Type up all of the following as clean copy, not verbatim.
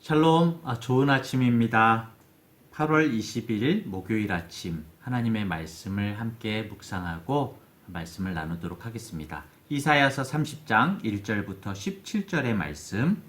샬롬, 좋은 아침입니다. 8월 20일 목요일 아침 하나님의 말씀을 함께 묵상하고 말씀을 나누도록 하겠습니다. 이사야서 30장 1절부터 17절의 말씀.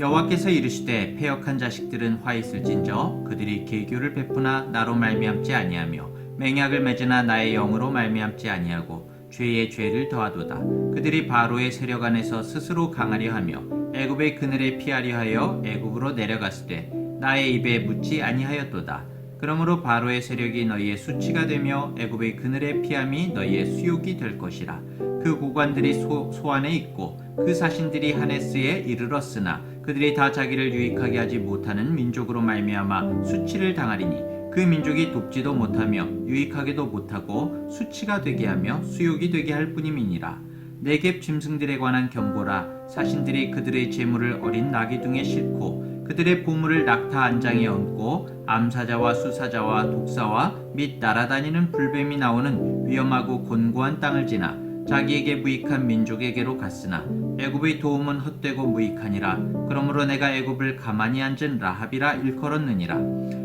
여호와께서 이르시되 패역한 자식들은 화 있을진저 그들이 계교를 베푸나 나로 말미암지 아니하며 맹약을 맺으나 나의 영으로 말미암지 아니하고 죄의 죄를 더하도다. 그들이 바로의 세력 안에서 스스로 강하려 하며 애굽의 그늘에 피하려 하여 애굽으로 내려갔을 때 나의 입에 묻지 아니하였도다. 그러므로 바로의 세력이 너희의 수치가 되며 애굽의 그늘에 피함이 너희의 수욕이 될 것이라. 그 고관들이 소안에 있고 그 사신들이 하네스에 이르렀으나 그들이 다 자기를 유익하게 하지 못하는 민족으로 말미암아 수치를 당하리니 그 민족이 돕지도 못하며 유익하게도 못하고 수치가 되게 하며 수욕이 되게 할 뿐임이니라. 네겝 짐승들에 관한 경고라. 사신들이 그들의 재물을 어린 나귀둥에 싣고 그들의 보물을 낙타 안장에 얹고 암사자와 수사자와 독사와 및 날아다니는 불뱀이 나오는 위험하고 곤고한 땅을 지나 자기에게 무익한 민족에게로 갔으나 애굽의 도움은 헛되고 무익하니라. 그러므로 내가 애굽을 가만히 앉은 라합이라 일컬었느니라.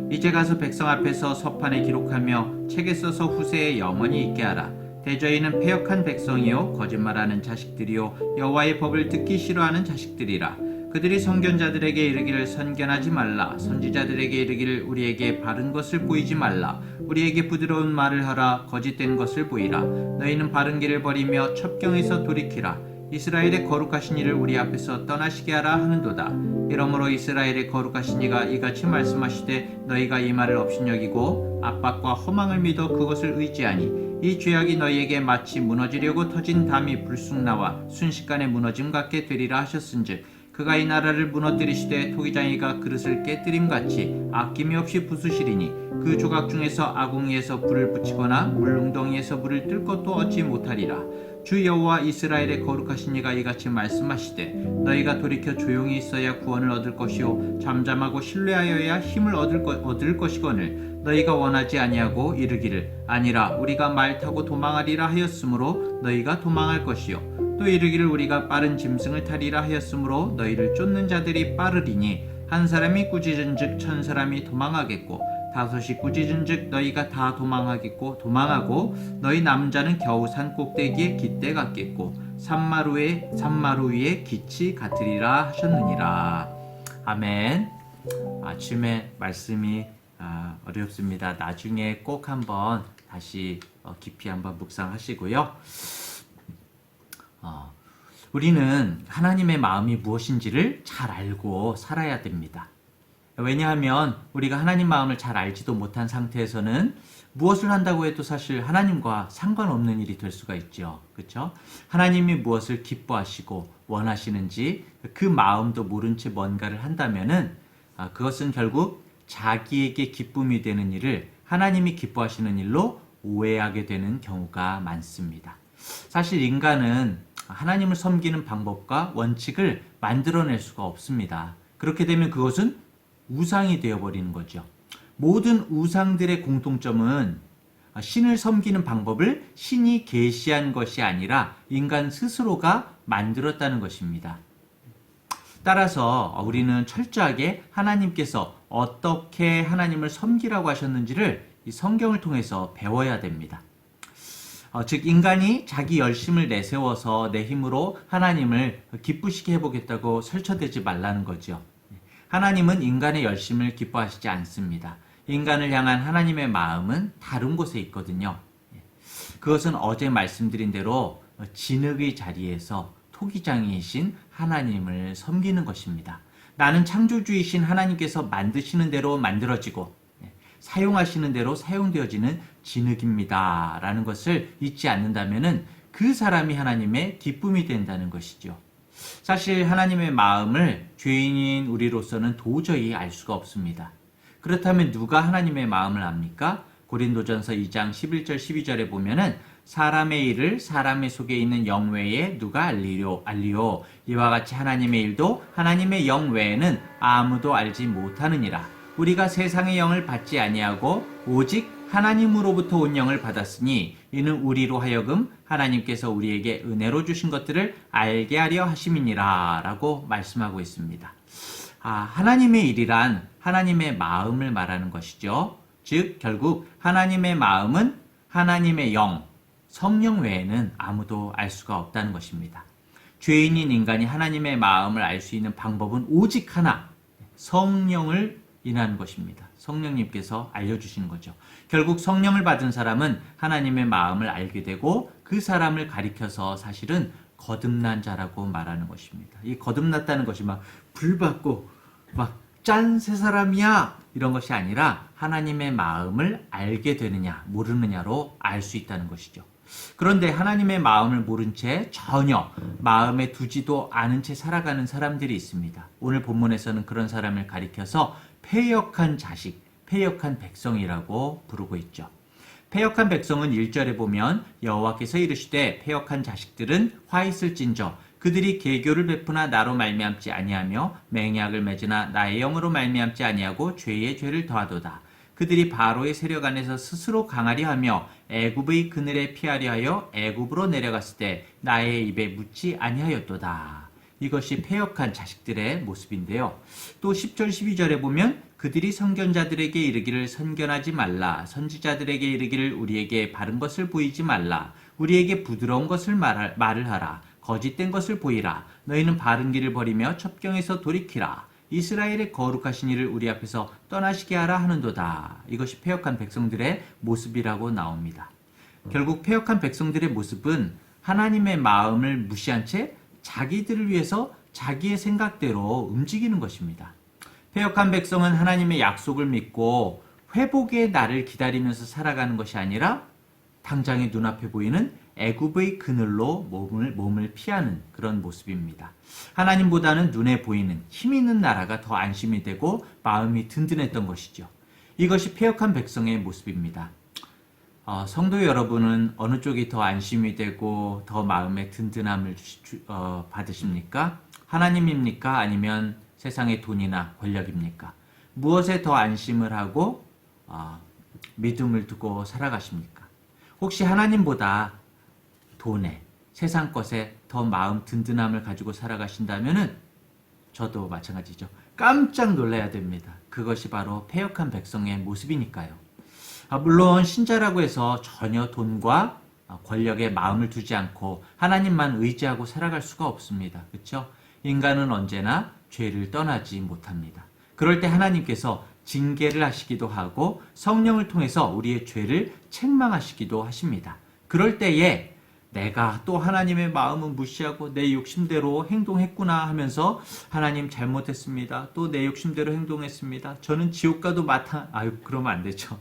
이제 가서 백성 앞에서 서판에 기록하며 책에 써서 후세에 영원히 있게 하라. 대저희는 패역한 백성이요 거짓말하는 자식들이요 여호와의 법을 듣기 싫어하는 자식들이라. 그들이 선견자들에게 이르기를 선견하지 말라. 선지자들에게 이르기를 우리에게 바른 것을 보이지 말라. 우리에게 부드러운 말을 하라. 거짓된 것을 보이라. 너희는 바른 길을 버리며 첩경에서 돌이키라. 이스라엘의 거룩하신 이를 우리 앞에서 떠나시게 하라 하는도다. 이러므로 이스라엘의 거룩하신 이가 이같이 말씀하시되 너희가 이 말을 업신여기고 압박과 허망을 믿어 그것을 의지하니 이 죄악이 너희에게 마치 무너지려고 터진 담이 불쑥 나와 순식간에 무너짐 같게 되리라 하셨은즉 그가 이 나라를 무너뜨리시되 토기장이가 그릇을 깨뜨림같이 아낌이 없이 부수시리니 그 조각 중에서 아궁이에서 불을 붙이거나 물웅덩이에서 물을 뜰 것도 얻지 못하리라. 주 여호와 이스라엘의 거룩하신 이가 이같이 말씀하시되 너희가 돌이켜 조용히 있어야 구원을 얻을 것이요 잠잠하고 신뢰하여야 힘을 얻을 것이거늘 너희가 원하지 아니하고 이르기를 아니라 우리가 말 타고 도망하리라 하였으므로 너희가 도망할 것이요 또 이르기를 우리가 빠른 짐승을 타리라 하였으므로 너희를 쫓는 자들이 빠르리니 한 사람이 꾸짖은즉 천 사람이 도망하겠고 다섯이 꾸짖은즉 너희가 다 도망하고 너희 남자는 겨우 산 꼭대기에 깃대 같겠고 산마루 위에 깃이 같으리라 하셨느니라. 아멘. 아침에 말씀이 어렵습니다. 나중에 꼭 한번 다시 깊이 한번 묵상하시고요. 우리는 하나님의 마음이 무엇인지를 잘 알고 살아야 됩니다. 왜냐하면 우리가 하나님 마음을 잘 알지도 못한 상태에서는 무엇을 한다고 해도 사실 하나님과 상관없는 일이 될 수가 있죠. 그렇죠? 하나님이 무엇을 기뻐하시고 원하시는지 그 마음도 모른 채 뭔가를 한다면은 그것은 결국 자기에게 기쁨이 되는 일을 하나님이 기뻐하시는 일로 오해하게 되는 경우가 많습니다. 사실 인간은 하나님을 섬기는 방법과 원칙을 만들어낼 수가 없습니다. 그렇게 되면 그것은 우상이 되어버리는 거죠. 모든 우상들의 공통점은 신을 섬기는 방법을 신이 계시한 것이 아니라 인간 스스로가 만들었다는 것입니다. 따라서 우리는 철저하게 하나님께서 어떻게 하나님을 섬기라고 하셨는지를 이 성경을 통해서 배워야 됩니다. 즉 인간이 자기 열심을 내세워서 내 힘으로 하나님을 기쁘시게 해보겠다고 설쳐대지 말라는 거죠. 하나님은 인간의 열심을 기뻐하시지 않습니다. 인간을 향한 하나님의 마음은 다른 곳에 있거든요. 그것은 어제 말씀드린 대로 진흙의 자리에서 토기장이신 하나님을 섬기는 것입니다. 나는 창조주이신 하나님께서 만드시는 대로 만들어지고 사용하시는 대로 사용되어지는 진흙입니다. 라는 것을 잊지 않는다면 그 사람이 하나님의 기쁨이 된다는 것이죠. 사실 하나님의 마음을 죄인인 우리로서는 도저히 알 수가 없습니다. 그렇다면 누가 하나님의 마음을 압니까? 고린도전서 2장 11절 12절에 보면은 사람의 일을 사람의 속에 있는 영 외에 누가 알리요? 이와 같이 하나님의 일도 하나님의 영 외에는 아무도 알지 못하느니라. 우리가 세상의 영을 받지 아니하고 오직 하나님으로부터 온 영을 받았으니 이는 우리로 하여금 하나님께서 우리에게 은혜로 주신 것들을 알게 하려 하심이니라 라고 말씀하고 있습니다. 하나님의 일이란 하나님의 마음을 말하는 것이죠. 즉 결국 하나님의 마음은 하나님의 영, 성령 외에는 아무도 알 수가 없다는 것입니다. 죄인인 인간이 하나님의 마음을 알 수 있는 방법은 오직 하나, 성령을 인하는 것입니다. 성령님께서 알려주시는 거죠. 결국 성령을 받은 사람은 하나님의 마음을 알게 되고 그 사람을 가리켜서 사실은 거듭난 자라고 말하는 것입니다. 이 거듭났다는 것이 막 불받고 막 짠 새 사람이야 이런 것이 아니라 하나님의 마음을 알게 되느냐 모르느냐로 알 수 있다는 것이죠. 그런데 하나님의 마음을 모른 채 전혀 마음에 두지도 않은 채 살아가는 사람들이 있습니다. 오늘 본문에서는 그런 사람을 가리켜서 패역한 자식, 패역한 백성이라고 부르고 있죠. 패역한 백성은 1절에 보면 여호와께서 이르시되 패역한 자식들은 화 있을진저 그들이 계교를 베푸나 나로 말미암지 아니하며 맹약을 맺으나 나의 영으로 말미암지 아니하고 죄의 죄를 더하도다. 그들이 바로의 세력 안에서 스스로 강하려 하며 애굽의 그늘에 피하려 하여 애굽으로 내려갔을 때 나의 입에 묻지 아니하였도다. 이것이 패역한 자식들의 모습인데요. 또 10절 12절에 보면 그들이 선견자들에게 이르기를 선견하지 말라. 선지자들에게 이르기를 우리에게 바른 것을 보이지 말라. 우리에게 부드러운 것을 말을 하라. 거짓된 것을 보이라. 너희는 바른 길을 버리며 첩경에서 돌이키라. 이스라엘의 거룩하신 이를 우리 앞에서 떠나시게 하라 하는도다. 이것이 패역한 백성들의 모습이라고 나옵니다. 결국 패역한 백성들의 모습은 하나님의 마음을 무시한 채 자기들을 위해서 자기의 생각대로 움직이는 것입니다. 패역한 백성은 하나님의 약속을 믿고 회복의 날을 기다리면서 살아가는 것이 아니라 당장의 눈앞에 보이는 애굽의 그늘로 몸을 피하는 그런 모습입니다. 하나님보다는 눈에 보이는 힘 있는 나라가 더 안심이 되고 마음이 든든했던 것이죠. 이것이 패역한 백성의 모습입니다. 성도 여러분은 어느 쪽이 더 안심이 되고 더 마음의 든든함을 받으십니까? 하나님입니까? 아니면 세상의 돈이나 권력입니까? 무엇에 더 안심을 하고 믿음을 두고 살아가십니까? 혹시 하나님보다 돈에, 세상 것에 더 마음 든든함을 가지고 살아가신다면은 저도 마찬가지죠. 깜짝 놀라야 됩니다. 그것이 바로 패역한 백성의 모습이니까요. 물론 신자라고 해서 전혀 돈과 권력에 마음을 두지 않고 하나님만 의지하고 살아갈 수가 없습니다. 그렇죠? 인간은 언제나 죄를 떠나지 못합니다. 그럴 때 하나님께서 징계를 하시기도 하고 성령을 통해서 우리의 죄를 책망하시기도 하십니다. 그럴 때에 내가 또 하나님의 마음은 무시하고 내 욕심대로 행동했구나 하면서 하나님 잘못했습니다. 또 내 욕심대로 행동했습니다. 저는 지옥 가도 그러면 안 되죠.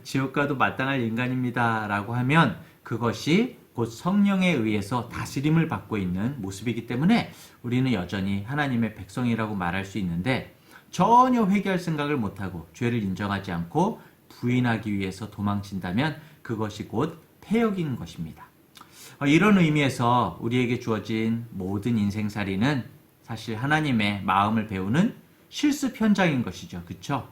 지옥 가도 마땅할 인간입니다. 라고 하면 그것이 곧 성령에 의해서 다스림을 받고 있는 모습이기 때문에 우리는 여전히 하나님의 백성이라고 말할 수 있는데 전혀 회개할 생각을 못하고 죄를 인정하지 않고 부인하기 위해서 도망친다면 그것이 곧 패역인 것입니다. 이런 의미에서 우리에게 주어진 모든 인생살이는 사실 하나님의 마음을 배우는 실습 현장인 것이죠. 그렇죠?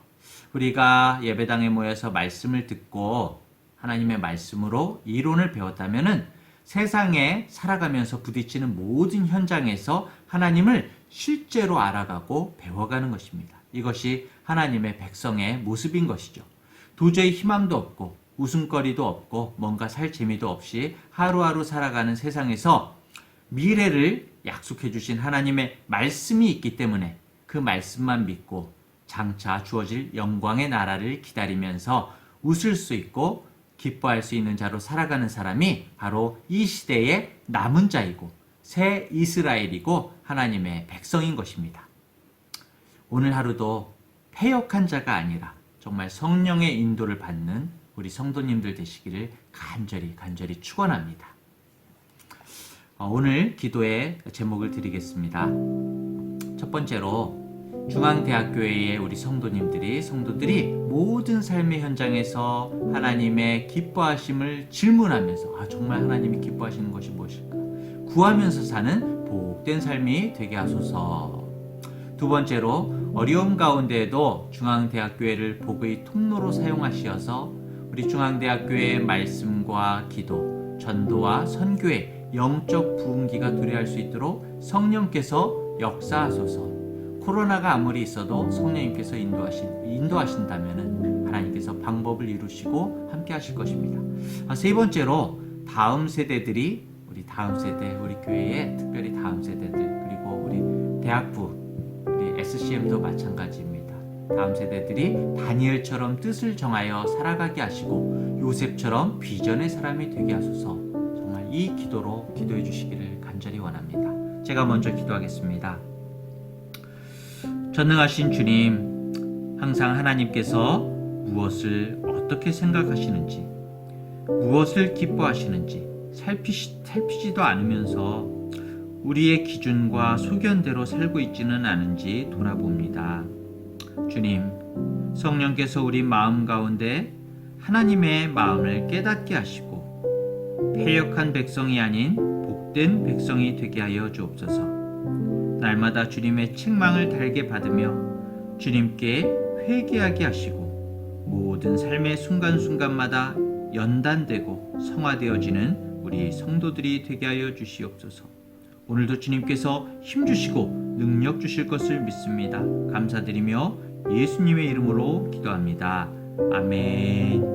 우리가 예배당에 모여서 말씀을 듣고 하나님의 말씀으로 이론을 배웠다면은 세상에 살아가면서 부딪히는 모든 현장에서 하나님을 실제로 알아가고 배워가는 것입니다. 이것이 하나님의 백성의 모습인 것이죠. 도저히 희망도 없고 웃음거리도 없고 뭔가 살 재미도 없이 하루하루 살아가는 세상에서 미래를 약속해 주신 하나님의 말씀이 있기 때문에 그 말씀만 믿고 장차 주어질 영광의 나라를 기다리면서 웃을 수 있고 기뻐할 수 있는 자로 살아가는 사람이 바로 이 시대의 남은 자이고 새 이스라엘이고 하나님의 백성인 것입니다. 오늘 하루도 패역한 자가 아니라 정말 성령의 인도를 받는 우리 성도님들 되시기를 간절히 축원합니다. 오늘 기도의 제목을 드리겠습니다. 첫 번째로 중앙대학교회의 우리 성도들이 모든 삶의 현장에서 하나님의 기뻐하심을 질문하면서 정말 하나님이 기뻐하시는 것이 무엇일까? 구하면서 사는 복된 삶이 되게 하소서. 두 번째로 어려움 가운데에도 중앙대학교회를 복의 통로로 사용하시어서 우리 중앙대학교회의 말씀과 기도, 전도와 선교의 영적 부흥기가 도래할 수 있도록 성령께서 역사하소서. 코로나가 아무리 있어도 성령님께서 인도하신다면 하나님께서 방법을 이루시고 함께 하실 것입니다. 세 번째로 다음 세대들이 우리 다음 세대, 우리 교회의 특별히 다음 세대들, 그리고 우리 대학부, 우리 SCM도 마찬가지입니다. 다음 세대들이 다니엘처럼 뜻을 정하여 살아가게 하시고 요셉처럼 비전의 사람이 되게 하소서. 정말 이 기도로 기도해 주시기를 간절히 원합니다. 제가 먼저 기도하겠습니다. 전능하신 주님, 항상 하나님께서 무엇을 어떻게 생각하시는지, 무엇을 기뻐하시는지 살피지도 않으면서 우리의 기준과 소견대로 살고 있지는 않은지 돌아봅니다. 주님, 성령께서 우리 마음 가운데 하나님의 마음을 깨닫게 하시고 패역한 백성이 아닌 복된 백성이 되게 하여 주옵소서. 날마다 주님의 책망을 달게 받으며 주님께 회개하게 하시고 모든 삶의 순간순간마다 연단되고 성화되어지는 우리 성도들이 되게 하여 주시옵소서. 오늘도 주님께서 힘주시고 능력 주실 것을 믿습니다. 감사드리며 예수님의 이름으로 기도합니다. 아멘.